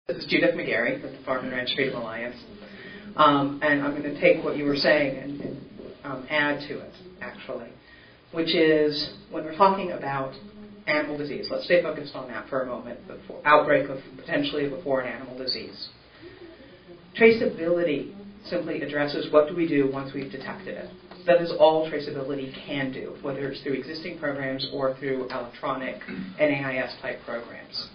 This is Judith McGeary with the Farm and Ranch Freedom Alliance. And I'm going to take what you were saying and add to it, actually, which is when we're talking about animal disease, let's stay focused on that for a moment, the outbreak of potentially of a foreign animal disease. Traceability simply addresses what do we do once we've detected it. That is all traceability can do, whether it's through existing programs or through electronic NAIS-type programs.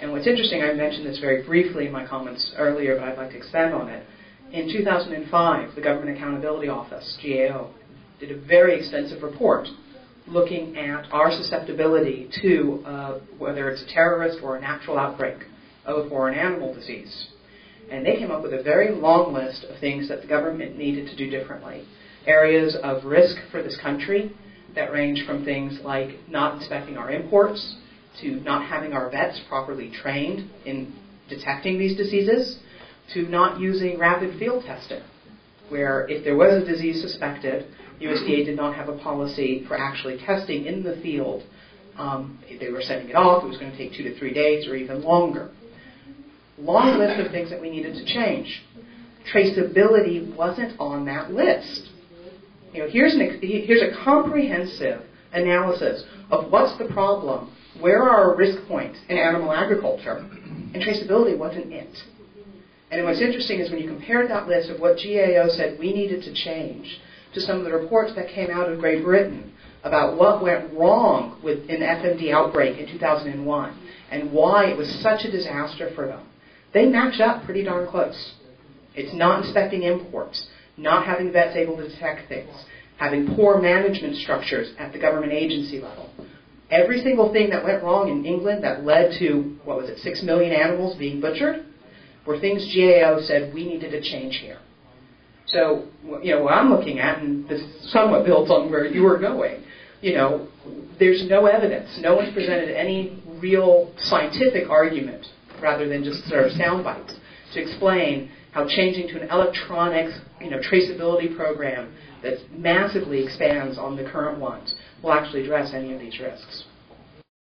And what's interesting, I mentioned this very briefly in my comments earlier, but I'd like to expand on it. In 2005, the Government Accountability Office, GAO, did a very extensive report looking at our susceptibility to whether it's a terrorist or a natural outbreak of a foreign animal disease. And they came up with a very long list of things that the government needed to do differently. Areas of risk for this country that range from things like not inspecting our imports, to not having our vets properly trained in detecting these diseases, to not using rapid field testing, where if there was a disease suspected, USDA did not have a policy for actually testing in the field. If they were sending it off, it was going to take 2 to 3 days or even longer. Long list of things that we needed to change. Traceability wasn't on that list. Here's a comprehensive analysis of what's the problem, where are our risk points in animal agriculture, and traceability wasn't it. And what's interesting is when you compare that list of what GAO said we needed to change to some of the reports that came out of Great Britain about what went wrong with an FMD outbreak in 2001 and why it was such a disaster for them, they match up pretty darn close. It's not inspecting imports, not having vets able to detect things, having poor management structures at the government agency level. Every single thing that went wrong in England that led to, 6 million animals being butchered, were things GAO said we needed to change here. So, what I'm looking at, and this somewhat builds on where you were going, there's no evidence. No one's presented any real scientific argument, rather than just sort of sound bites, to explain how changing to an electronic, traceability program that massively expands on the current ones will actually address any of these risks.